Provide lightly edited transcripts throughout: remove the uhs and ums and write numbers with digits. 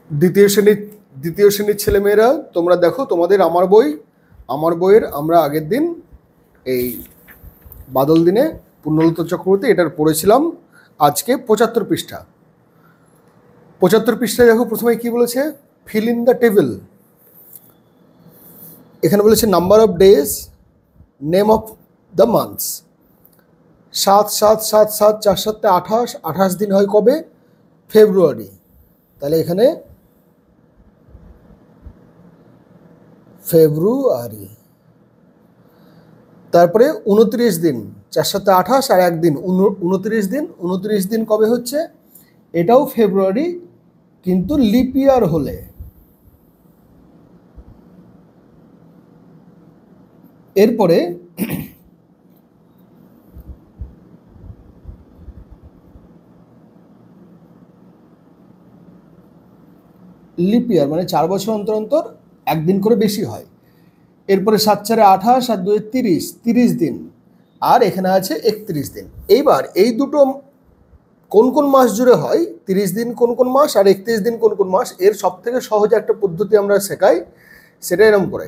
দ্বিতীয় শ্রেণীর ছেলেমেয়েরা তোমরা দেখো, তোমাদের আমার বইয়ের আমরা আগের দিন এই বাদল দিনে পুণ্যলতা চক্রবর্তী এটার পড়েছিলাম। আজকে 75 পৃষ্ঠা। 75 পৃষ্ঠায় দেখো প্রথমে কি বলেছে, ফিল ইন দ্য টেবিল। এখানে বলেছে number of days, name of the months. 7 7 7 7 4 7 28, 28 দিন হয় কবে? ফেব্রুয়ারি। তাহলে এখানে ফেব্রুয়ারি। তারপরে 29 দিন, 4 7 28 আর 1 দিন 29 দিন। 29 দিন কবে হচ্ছে? এটাও ফেব্রুয়ারি, কিন্তু লিপ ইয়ার হলে। এরপরে লিপ ইয়ার মানে 4 বছর অন্তর অন্তর একদিন করে বেশি হয়। এরপরে 7 4 28 আর 2 30, 30 দিন। আর এখানে আছে 31 দিন। এইবার এই দুটো কোন কোন মাস জুড়ে হয়, 30 দিন কোন কোন মাস আর 31 দিন কোন কোন মাস, এর সব থেকে সহজ একটা পদ্ধতি আমরা শেখাই, সেটা এরকম করে।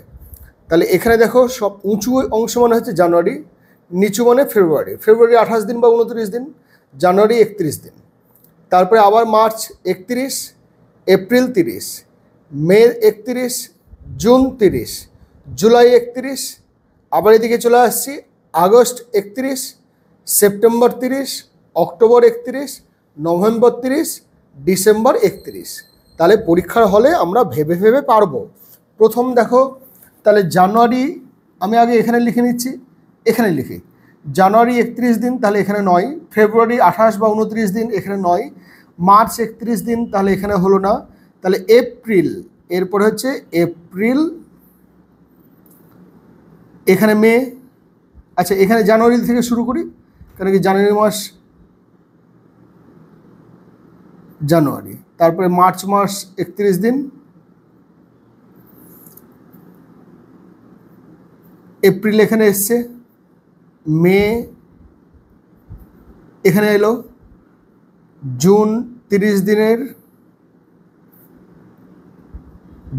তাহলে এখানে দেখো, সব উঁচু অংশ মানে হচ্ছে জানুয়ারি, নিচু মানে ফেব্রুয়ারি। ফেব্রুয়ারি 28 দিন বা 29 দিন, জানুয়ারি 31 দিন। তারপরে আবার মার্চ 31, এপ্রিল 30, মে 31, জুন 30, জুলাই 31। আবার এদিকে চলে আসছি, August 31, September 30, October 31, November 30, December 31। তাহলে পরীক্ষার হলে আমরা ভেবে ভেবে পারবো। প্রথম দেখো, তাহলে জানুয়ারি আমি আগে এখানে লিখে নিচ্ছি, এখানে লিখি জানুয়ারি 31 দিন, তাহলে এখানে 9। ফেব্রুয়ারি 28 বা 29 দিন, এখানে 9। মার্চ 31 দিন, তাহলে এখানে হলো না। তাহলে এপ্রিল, এরপরে হচ্ছে এপ্রিল, এখানে মে। আচ্ছা, এখানে জানুয়ারি থেকে শুরু করি, কারণ কি জানুয়ারি মাস, জানুয়ারি। তারপরে মার্চ মাস 31 দিন, এপ্রিল এখানে এসছে, মে এখানে এলো, জুন 30 দিনের,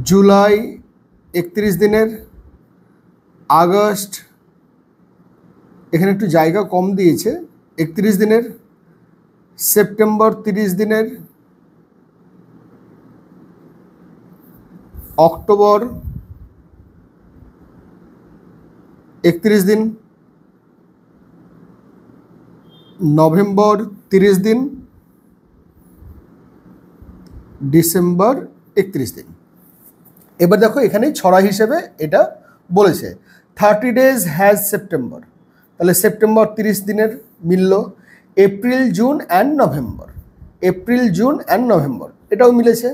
জুলাই 31 দিনের, আগস্ট এখানে একটু জায়গা কম দিয়েছে, 31 দিনের, সেপ্টেম্বর 30 দিনের, অক্টোবর 31 দিন, নভেম্বর 30 দিন, ডিসেম্বর 31 দিন। এবার দেখো এখানে ছড়া হিসেবে এটা বলেছে 30 days হ্যাজ সেপ্টেম্বর। তাহলে সেপ্টেম্বর 30 দিনের মিলল। April June and November, April June and November এটাও মিলেছে।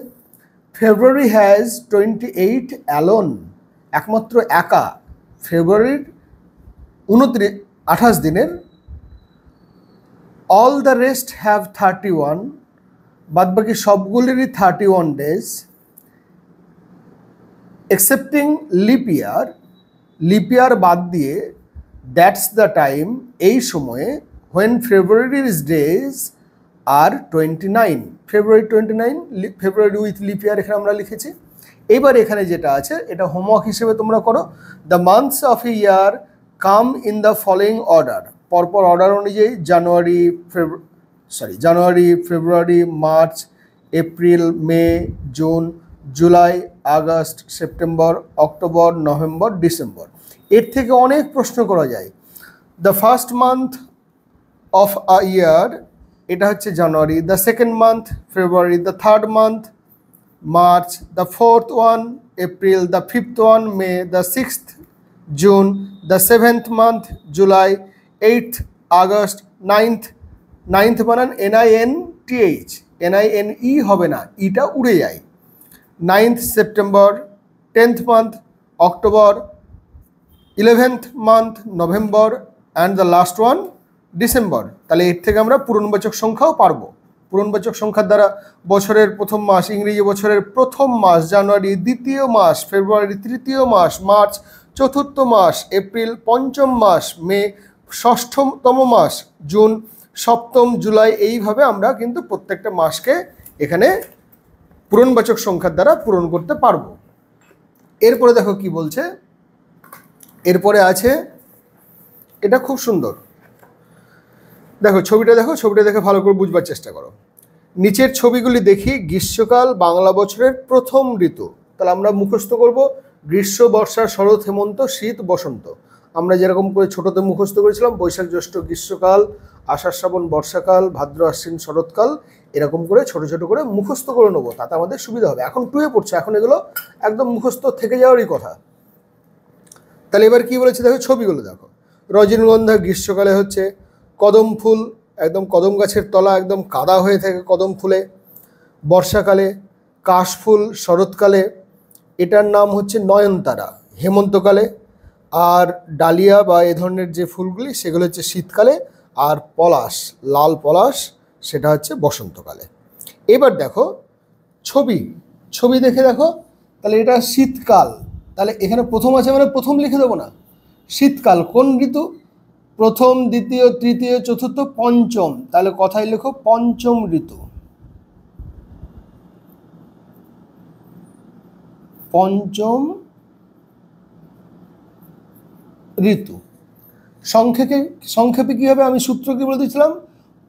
ফেব্রুয়ারি হ্যাজ 28 অ্যালোন, একমাত্র একা ফেব্রুয়ারির 28 দিনের। অল দ্য রেস্ট হ্যাভ 31, বাদ বাকি সবগুলিরই 31 days, excepting leap year, leap year বাদ দিয়ে। দ্যাটস দ্য টাইম, এই সময়ে, হোয়েন ফেব্রুয়ারির days are 29, February 29, February with leap year এখানে আমরা লিখেছি। এবার এখানে যেটা আছে এটা হোমওয়ার্ক হিসেবে তোমরা করো। The months of a year come in the following order, পরপর অর্ডার অনুযায়ী January, February, March, April, May, June, July, August, September, October, November, December. এর থেকে অনেক প্রশ্ন করা যায়। The first month of a year, এটা হচ্ছে January. The second month February, the third month March, the fourth one April, the fifth one May, the sixth June, the seventh month July, eighth August, ninth বানান NINTH, NINE হবে না, ইটা উড়ে যায়। 9th September, 10th month October, 11th month November, and the last one December. তাহলে এর থেকে আমরা পূরণবাচক সংখ্যাও পারবো। পূরণবাচক সংখ্যার দ্বারা বছরের প্রথম মাস, ইংরেজি বছরের প্রথম মাস, জানুয়ারি দ্বিতীয় মাস, ফেব্রুয়ারি তৃতীয় মাস, মার্চ চতুর্থ মাস, এপ্রিল পঞ্চম মাস, মে ষষ্ঠতম মাস, জুন সপ্তম, জুলাই, এইভাবে আমরা কিন্তু প্রত্যেকটা মাসকে এখানে পূরণবাচক সংখ্যার দ্বারা পূরণ করতে পারবো। এরপরে দেখো কি বলছে, এরপরে আছে, এটা খুব সুন্দর, দেখো ছবিটা দেখে ভালো করে বুঝবার চেষ্টা করো। নিচের ছবিগুলি দেখি গ্রীষ্মকাল বাংলা বছরের প্রথম ঋতু। তাহলে আমরা মুখস্থ করব গ্রীষ্ম, বর্ষা, শরৎ, হেমন্ত, শীত, বসন্ত। আমরা যেরকম করে ছোটতে মুখস্থ করেছিলাম বৈশাখ জ্যৈষ্ঠ গ্রীষ্মকাল, আষাঢ় শ্রাবণ বর্ষাকাল, ভাদ্র আশ্বিন শরৎকাল, এরকম করে ছোট ছোট করে মুখস্থ করে নেবো, তাতে আমাদের সুবিধা হবে। এখন 2 পড়ছে, এখন এগুলো একদম মুখস্থ থেকে যাওয়ারই কথা। তাহলে এবার কি বলেছে দেখো, ছবিগুলো দেখো। রজনীগন্ধা গ্রীষ্মকালে হচ্ছে, কদম ফুল একদম কদম গাছের তলা একদম কাদা হয়ে থাকে কদম ফুলে বর্ষাকালে, কাশফুল শরৎকালে, এটার নাম হচ্ছে নয়নতারা হেমন্তকালে, আর ডালিয়া বা এ ধরনের যে ফুলগুলি সেগুলো হচ্ছে শীতকালে, আর পলাশ লাল পলাশ সেটা হচ্ছে বসন্তকালে। এবার দেখো ছবি দেখে দেখো, তাহলে এটা শীতকাল, তাহলে এখানে প্রথম আছে মানে প্রথম লিখে দেবো না। শীতকাল কোন ঋতু? প্রথম, দ্বিতীয়, তৃতীয়, চতুর্থ, পঞ্চম, তাহলে কথায় লেখো পঞ্চম ঋতু। পঞ্চম ঋতু। সংক্ষেপে কি হবে, আমি সূত্র কি বলে দিয়েছিলাম,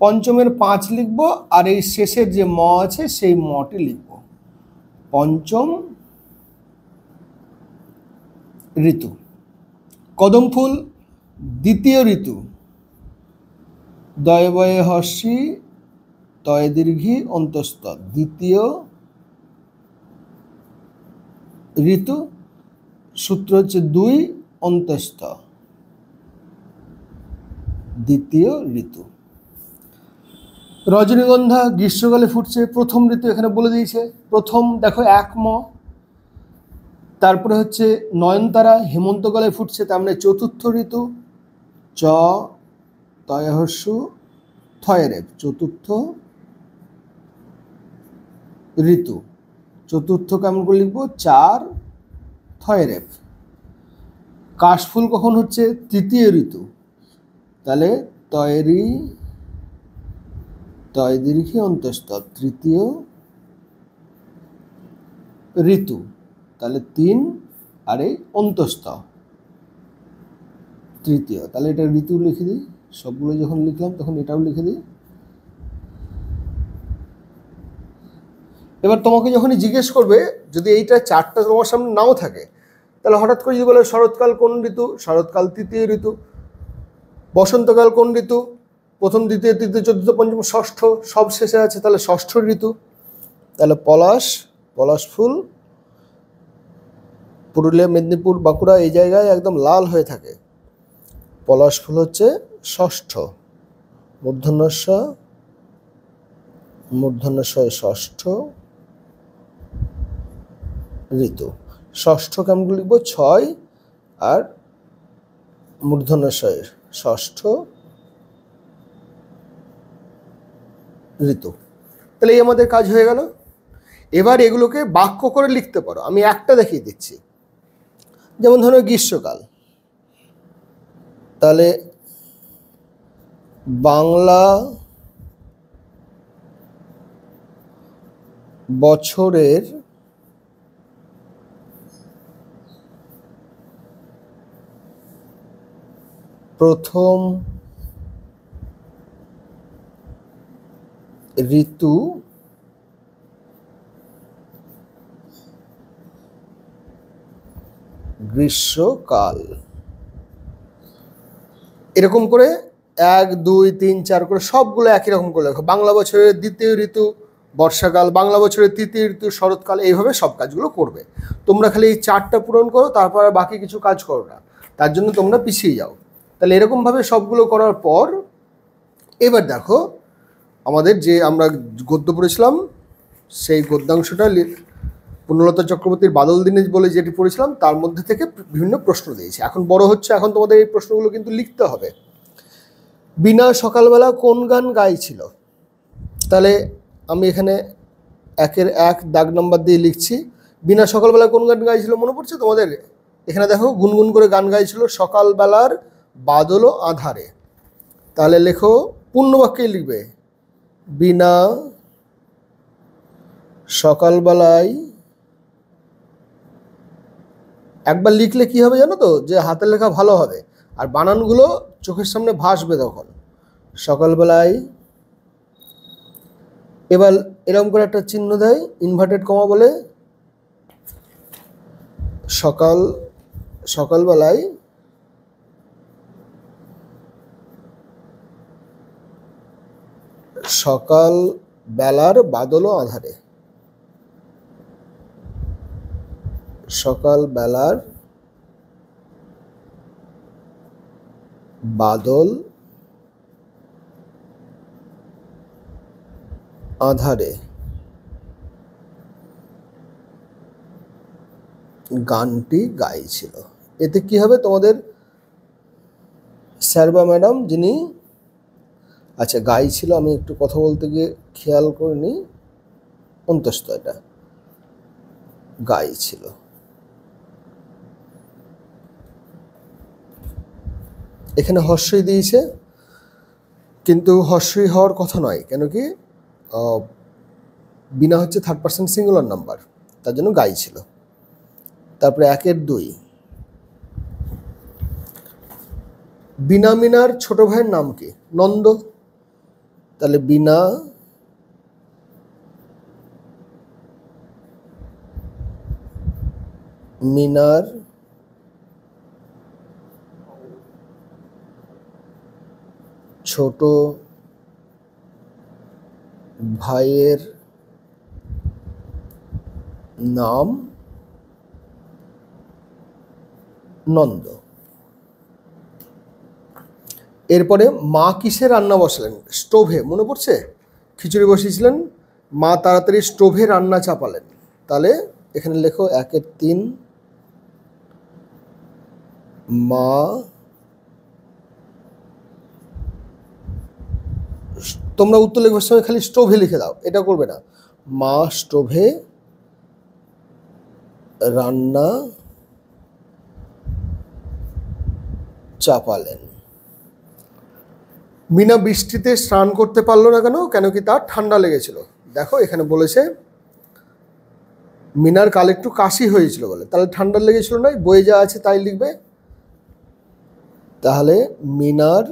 পঞ্চমের 5 লিখব, আর এই শেষের যে ম আছে সেই মটি লিখব। পঞ্চম ঋতু। কদম ফুল দ্বিতীয় ঋতু, দয়ে বয়ে হর্ষি তয়ে দীর্ঘি অন্তস্থ, দ্বিতীয় ঋতু। সূত্র হচ্ছে 2 অন্তস্থ, দ্বিতীয় ঋতু। রজনীগন্ধা গ্রীষ্মকালে ফুটছে, প্রথম ঋতু এখানে বলে দিয়েছে, প্রথম দেখো 1 ম। তারপরে হচ্ছে নয়নতারা হেমন্তকালে ফুটছে, তার মানে চতুর্থ ঋতু, চ তয় হর্ষু থয় রেপ, চতুর্থ ঋতু। চতুর্থ কেমন করে লিখবো, 4 থয় রেপ। কাশফুল কখন হচ্ছে, তৃতীয় ঋতু, তাহলে তয়রি তয় দীর্ঘি অন্তস্থ, তৃতীয় ঋতু, তাহলে 3 আর এই অন্তস্থ তৃতীয়, তাহলে এটা ঋতু লিখে দিই। সবগুলো যখন লিখলাম তখন এটাও লিখে দিই। এবার তোমাকে যখনই জিজ্ঞেস করবে, যদি এইটা 4টা তোমার সামনে নাও থাকে, তাহলে হঠাৎ করে যদি বলে শরৎকাল কোন ঋতু, শরৎকাল তৃতীয় ঋতু। বসন্তকাল কোন ঋতু, প্রথম, দ্বিতীয়, তৃতীয়, চতুর্থ, পঞ্চম, ষষ্ঠ, সব শেষে আছে, তাহলে ষষ্ঠ ঋতু। তাহলে পলাশ ফুল পুরুলিয়া, মেদিনীপুর, বাঁকুড়া এই জায়গায় একদম লাল হয়ে থাকে। পলাশ ফুল হচ্ছে ষষ্ঠ, মূর্ধন্যস্বয় ষষ্ঠ ঋতু। ষষ্ঠ কেমন লিখব, 6 আর মূর্ধন্যস্বয়ের ষষ্ঠ ঋতু। তাহলে এই আমাদের কাজ হয়ে গেল। এবার এগুলোকে বাক্য করে লিখতে পারো, আমি একটা দেখিয়ে দিচ্ছি। যেমন ধরো গ্রীষ্মকাল, তাহলে বাংলা বছরের প্রথম ঋতু গ্রীষ্মকাল। এরকম করে 1, 2, 3, 4 করে সবগুলো একই রকম করে লেখো। বাংলা বছরের দ্বিতীয় ঋতু বর্ষাকাল, বাংলা বছরের তৃতীয় ঋতু শরৎকাল, এইভাবে সব কাজগুলো করবে। তোমরা খালি এই 4টা পূরণ করো, তারপর আর বাকি কিছু কাজ করো না, তার জন্য তোমরা পিছিয়ে যাও। তাহলে এরকমভাবে সবগুলো করার পর এবার দেখো আমাদের যে আমরা গদ্য পড়েছিলাম সেই গদ্যাংশটা পূর্ণলতা চক্রবর্তীর বাদল দিনে বলে যেটি পড়েছিলাম তার মধ্যে থেকে বিভিন্ন প্রশ্ন দিয়েছে। এখন বড় হচ্ছে, এখন তোমাদের এই প্রশ্নগুলো কিন্তু লিখতে হবে। বিনা সকালবেলা কোন গান গাইছিল? তাহলে আমি এখানে 1-এর 1 দাগ নম্বর দিয়ে লিখছি। বিনা সকালবেলা কোন গান গাইছিল মনে পড়ছে তোমাদের? এখানে দেখো গুনগুন করে গান গাইছিল সকালবেলার বাদল ও আধারে। তাহলে লেখো, পূর্ণ বাক্যেই লিখবে, বিনা সকালবেলায় একবার লিখলে কি হবে জানো তো, যে হাতের লেখা ভালো হবে আর বানানগুলো চোখের সামনে ভাসবে তখন। সকালবেলায়, এবার এরকম করে একটা চিহ্ন দেয়, ইনভার্টেড কমা বলে, সকালবেলায় সকাল বেলার বাদল আঁধারে, সকাল বেলার বাদল আঁধারে গানটি গাইছিল। এতে কি হবে তোমাদের স্যার বা ম্যাডাম যিনি আচ্ছা গাইছিল, আমি একটু কথা বলতে গিয়ে খেয়াল করিনি, অন্তস্থ এটা গাইছিল। এখানে হর্ষই দিয়েছে, কিন্তু হর্ষই হওয়ার কথা নয়, কেন কি বিনা হচ্ছে থার্ড পার্সন সিঙ্গুলার নাম্বার, তার জন্য গাইছিল। তারপরে 1-2, বিনা মিনার ছোট ভাইয়ের নাম কি? নন্দ। তাহলে বিনা মিনার ছোট ভাইয়ের নাম নন্দ। এরপরে মা কিসে রান্না বসালেন? স্টোভে, মনে পড়ছে? খিচুড়ি বসিয়েছিলেন, মা তাড়াতাড়ি স্টোভে রান্না চাপালেন। তাহলে এখানে লেখো 1-3, মা তোমরা উত্তর লেখার সময় খালি স্টোভে লিখে দাও, এটা করবে না। মা স্টোভে রান্না চাপালেন। মিনা বৃষ্টিতে স্নান করতে পারলো না কেন? কেন কি তার ঠান্ডা লেগেছিল। দেখো এখানে বলেছে মিনার কাল একটু কাশি হয়েছিল বলে, তাহলে ঠান্ডা লেগেছিল না, বইয়ে যা আছে তাই লিখবে। তাহলে মিনার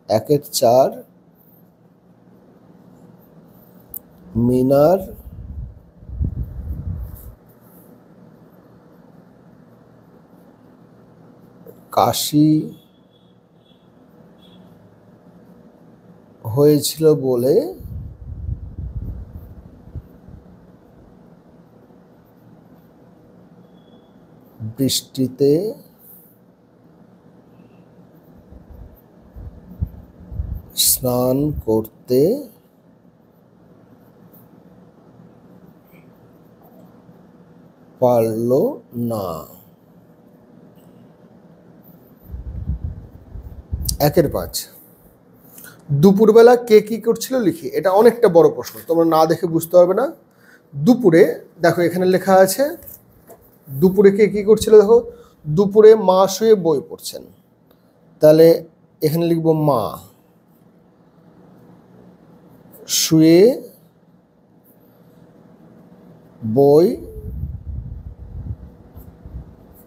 1-4, মিনার কাশি হয়েছিল বলে বৃষ্টিতে স্নান করতে পারল না। 1-5, দুপুরবেলা কে কি করছিল লিখি। এটা অনেকটা বড় প্রশ্ন, তোমরা না দেখে বুঝতে পারবে না। দুপুরে দেখো এখানে লেখা আছে দুপুরে কে কি করছিল। দেখো দুপুরে মা শুয়ে বই পড়ছেন, তাহলে এখানে লিখব মা শুয়ে বই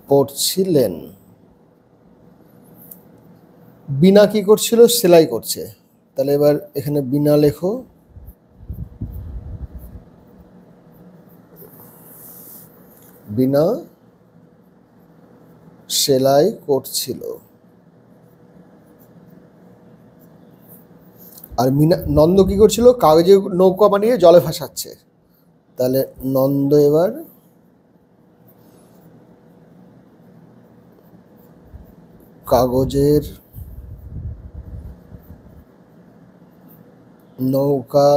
পড়ছিলেন। বিনা কি করছিল? সেলাই করছে, তাহলে এবার এখানে বিনা লেখো। বিনা সেলাই করছিল। আর নন্দ কি করছিল? কাগজে নৌকা বানিয়ে জলে ভাসাচ্ছে, তাহলে নন্দ এবার কাগজের নৌকা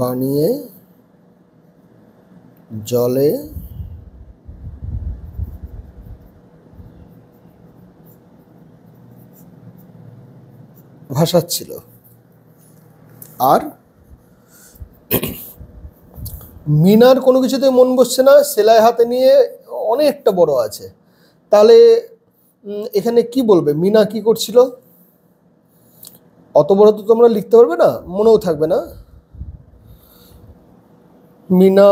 বানিয়ে জলে ভাসাচ্ছিল। আর মিনার কোনো কিছুতে মন বসছে না, সেলাই হাতে নিয়ে অনেকটা বড় আছে, তাহলে এখানে কি বলবে? মিনা কি করছিল? অত বড় তো তোমরা লিখতে পারবে না, মনেও থাকবে না। মিনা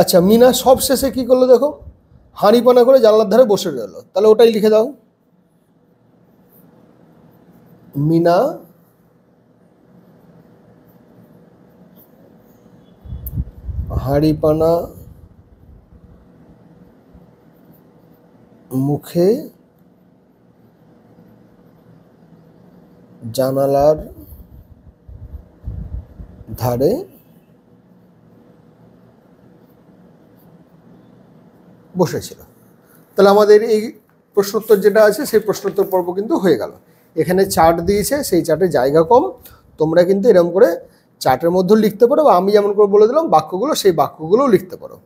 আচ্ছা, মিনা সব শেষে কি করলো দেখো, হাঁড়ি পানা করে জানলার ধারে বসে রইল, তাহলে ওটাই লিখে দাও। মিনা হাঁড়ি পানা মুখে জানালার ধারে বসেছিল। তাহলে আমাদের এই প্রশ্নোত্তর যেটা আছে সেই প্রশ্নোত্তর পর্ব কিন্তু হয়ে গেল। এখানে চার্ট দিয়েছে, সেই চার্টে জায়গা কম, তোমরা কিন্তু এরকম করে চার্টের মধ্যেও লিখতে পারো, বা আমি যেমন করে বলে দিলাম বাক্যগুলো, সেই বাক্যগুলোও লিখতে পারো।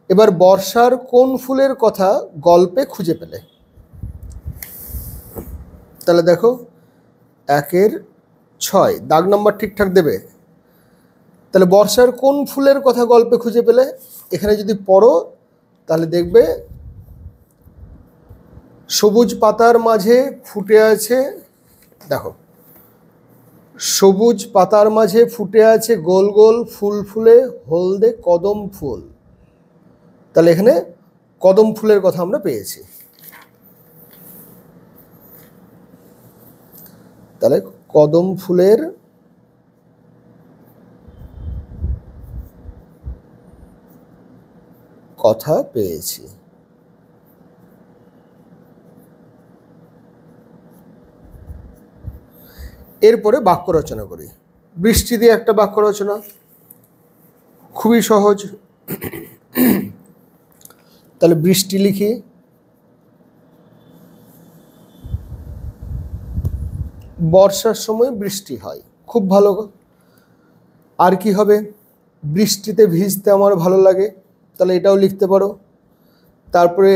এবার বর্ষার কোন ফুলের কথা গল্পে খুঁজে পেলে? তাহলে দেখো 1-6 দাগ নম্বর ঠিকঠাক দেবে। তাহলে বর্ষার কোন ফুলের কথা গল্পে খুঁজে পেলে, এখানে যদি পড়ো তাহলে দেখবে সবুজ পাতার মাঝে ফুটে আছে, দেখো সবুজ পাতার মাঝে ফুটে আছে গোল গোল ফুল ফুলে হলদে কদম ফুল। তাহলে এখানে কদম ফুলের কথা আমরা পেয়েছি। তাহলে কদম ফুলের কথা পেয়েছি। এরপরে বাক্য রচনা করি। বৃষ্টি দিয়ে একটা বাক্য রচনা, খুবই সহজ। তাহলে বৃষ্টি লিখি, বর্ষার সময় বৃষ্টি হয়, খুব ভালো। আর কি হবে, বৃষ্টিতে ভিজতে আমার ভালো লাগে, তাহলে এটাও লিখতে পারো। তারপরে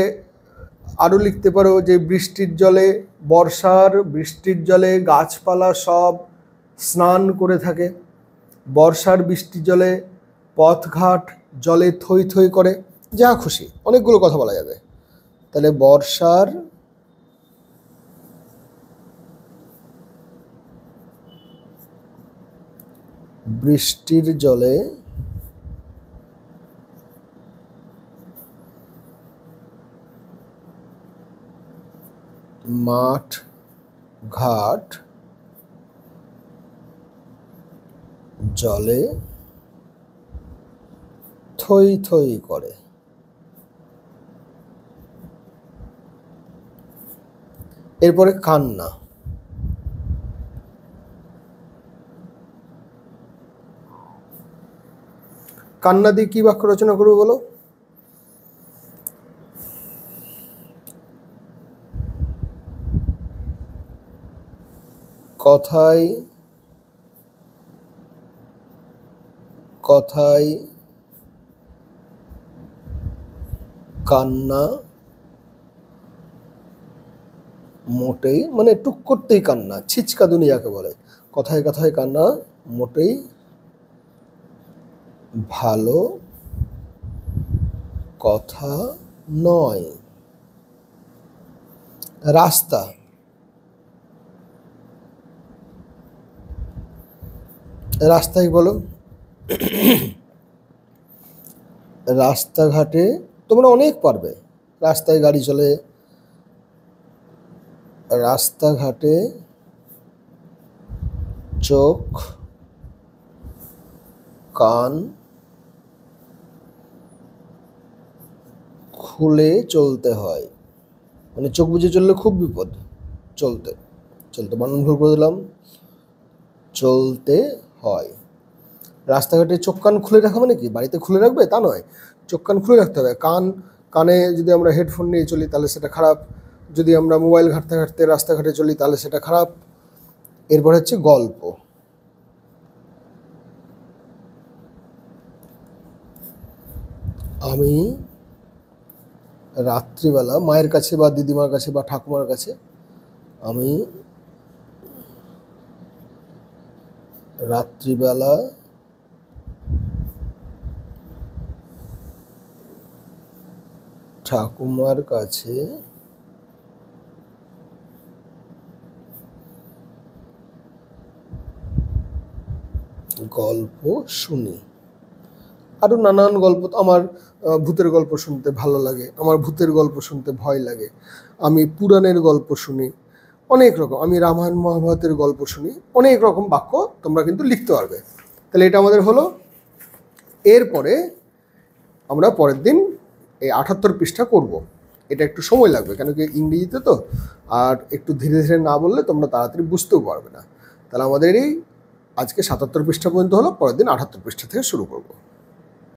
আরও লিখতে পারো যে বৃষ্টির জলে গাছপালা সব স্নান করে থাকে, বর্ষার বৃষ্টির জলে পথঘাট জলে থই থই করে, যা খুশি, অনেকগুলো কথা বলা যাবে। তাহলে বর্ষার বৃষ্টির জলে মাঠ ঘাট জলে থই থই করে। এরপরে কান্না, কান্না দিয়ে কি বাক্য রচনা করবো বলো? কথায় কথায় কান্না মোটেই, মানে টুক করতেই কান্না, ছিচকা দুনিয়াকে বলে। কথায় কথায় কান্না মোটেই ভালো কথা নয়। রাস্তা, রাস্তায় বলো, রাস্তাঘাটে তোমরা অনেক পারবে, রাস্তায় গাড়ি চলে, রাস্তাঘাটে চোখ কান খুলে চলতে হয়, মানে চোখ বুজে চললে খুব বিপদ। চলতে চলতে বানান ভুল করে দিলাম, চলতে হয়। রাস্তাঘাটে চোখ কান খুলে রাখা মানে কি বাড়িতে খুলে রাখবে তা নয়, চোখ কান খুলে রাখতে হবে। কানে যদি আমরা হেডফোন নিয়ে চলি তাহলে সেটা খারাপ, যদি আমরা মোবাইল ঘাঁটতে ঘাঁটতে রাস্তাঘাটে চলি তাহলে সেটা খারাপ। এরপর হচ্ছে গল্প, আমি রাত্রিবেলা মায়ের কাছে বা দিদিমার কাছে বা ঠাকুমার কাছে আমি রাত্রিবেলা ঠাকুমার কাছে গল্প শুনি। আরও নানান গল্প। আমার ভূতের গল্প শুনতে ভালো লাগে, আমার ভূতের গল্প শুনতে ভয় লাগে, আমি পুরাণের গল্প শুনি, অনেক রকম, আমি রামায়ণ মহাভারতের গল্প শুনি, অনেক রকম বাক্য তোমরা কিন্তু লিখতে পারবে। তাহলে এটা আমাদের হলো। এরপরে আমরা পরের দিন এই 78 পৃষ্ঠা করব। এটা একটু সময় লাগবে, কেন কি ইংরেজিতে তো, আর একটু ধীরে ধীরে না বললে তোমরা তাড়াতাড়ি বুঝতেও পারবে না। তাহলে আমাদের এই আজকে 77 পৃষ্ঠা পর্যন্ত হলো, পরের দিন 78 পৃষ্ঠা থেকে শুরু করব।